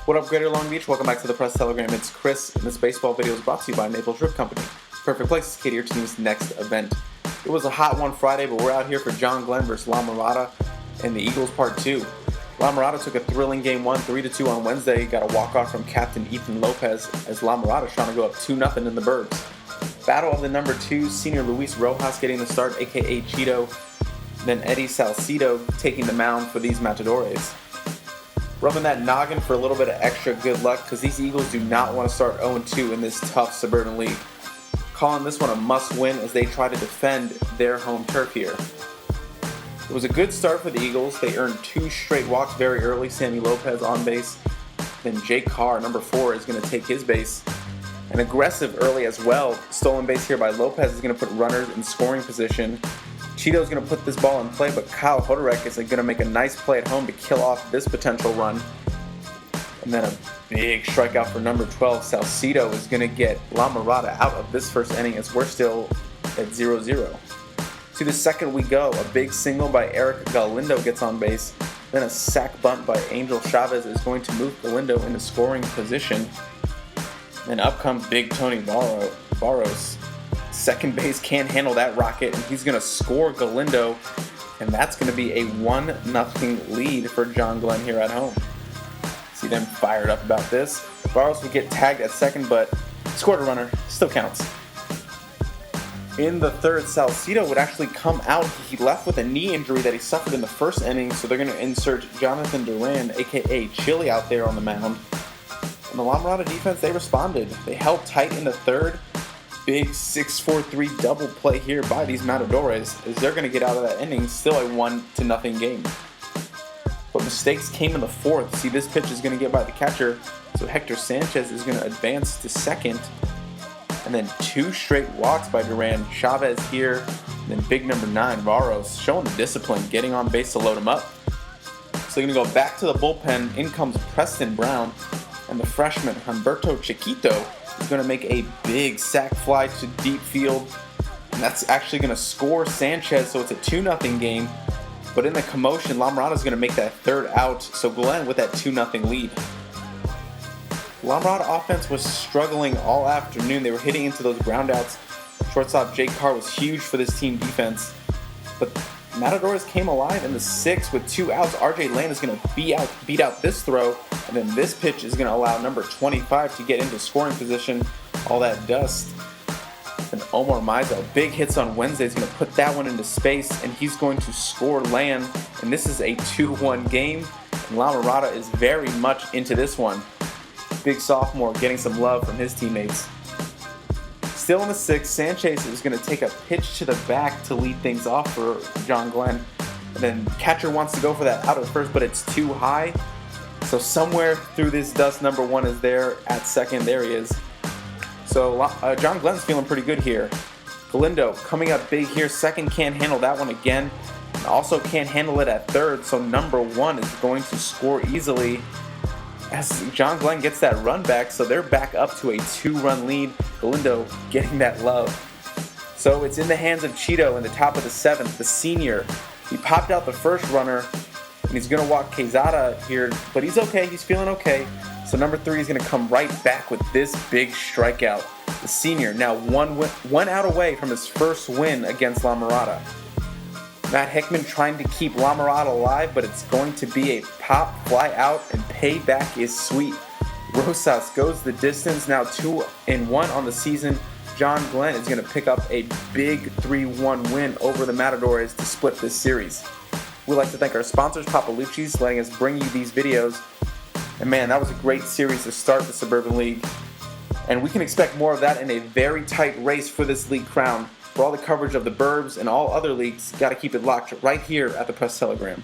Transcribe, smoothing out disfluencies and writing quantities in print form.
What up, Greater Long Beach? Welcome back to the Press Telegram. It's Chris, and this baseball video is brought to you by Maple Drip Company. Perfect place to cater your team's next event. It was a hot one Friday, but we're out here for John Glenn versus La Mirada and the Eagles Part 2. La Mirada took a thrilling Game 1, 3-2 on Wednesday. Got a walk-off from captain Ethan Lopez as La Mirada trying to go up 2-0 in the Burbs. Battle of the number 2, senior Luis Rosas getting the start, a.k.a. Cheeto. Then Eddie Salcido taking the mound for these Matadores. Rubbing that noggin for a little bit of extra good luck because these Eagles do not want to start 0-2 in this tough suburban league. Calling this one a must-win as they try to defend their home turf here. It was a good start for the Eagles. They earned 2 straight walks very early. Sammy Lopez on base. Then Jake Carr, number 4, is going to take his base. And aggressive early as well. Stolen base here by Lopez is going to put runners in scoring position. Cheeto's going to put this ball in play, but Kyle Hodorek is going to make a nice play at home to kill off this potential run. And then a big strikeout for number 12. Salcido is going to get La Mirada out of this first inning as we're still at 0-0. To the second we go. A big single by Eric Galindo gets on base. Then a sac bunt by Angel Chavez is going to move Galindo into scoring position. Then up comes big Tony Barros. Second base can't handle that rocket, and he's going to score Galindo, and that's going to be a 1-0 lead for John Glenn here at home. See them fired up about this. Barros would get tagged at second, but scored a runner. Still counts. In the third, Salcido would actually come out. He left with a knee injury that he suffered in the first inning, so they're going to insert Jonathan Duran, a.k.a. Chili, out there on the mound. And the La Mirada defense, they responded. They held tight in the third. Big 6-4-3 double play here by these Matadores as they're going to get out of that inning still a 1-0 game. But mistakes came in the fourth. See, this pitch is going to get by the catcher, so Hector Sanchez is going to advance to second. And then 2 straight walks by Duran. Chavez here, and then big number 9, Barros, showing the discipline, getting on base to load him up. So they're going to go back to the bullpen. In comes Preston Brown, and the freshman Humberto Chiquito is going to make a big sac fly to deep field, and that's actually going to score Sanchez, so it's a 2-0 game. But in the commotion, La Mirada is going to make that third out, so Glenn with that 2-0 lead. La Mirada offense was struggling all afternoon. They were hitting into those groundouts. Shortstop Jake Carr was huge for this team defense, but Matadors came alive in the 6th with 2 outs. RJ Lane is going to beat out this throw, and then this pitch is going to allow number 25 to get into scoring position. All that dust. And Omar Maiza, big hits on Wednesday, is going to put that one into space, and he's going to score land. And this is a 2-1 game, and La Mirada is very much into this one. Big sophomore getting some love from his teammates. Still in the 6th, Sanchez is going to take a pitch to the back to lead things off for John Glenn. And then catcher wants to go for that out at first, but it's too high. So somewhere through this dust, number 1 is there at second. There he is. So John Glenn's feeling pretty good here. Galindo coming up big here. Second can't handle that one again. And also can't handle it at third. So number 1 is going to score easily as John Glenn gets that run back, so they're back up to a 2-run lead. Galindo getting that love. So it's in the hands of Cheeto in the top of the 7th, the senior. He popped out the first runner, and he's going to walk Quezada here, but he's okay. He's feeling okay. So number 3 is going to come right back with this big strikeout. The senior now one out away from his first win against La Mirada. Matt Hickman trying to keep La Mirada alive, but it's going to be a pop, fly out, and payback is sweet. Rosas goes the distance, now 2-1 on the season. John Glenn is going to pick up a big 3-1 win over the Matadores to split this series. We'd like to thank our sponsors, Papalucci's, letting us bring you these videos. And man, that was a great series to start the Suburban League. And we can expect more of that in a very tight race for this league crown. For all the coverage of the Burbs and all other leagues, got to keep it locked right here at the Press Telegram.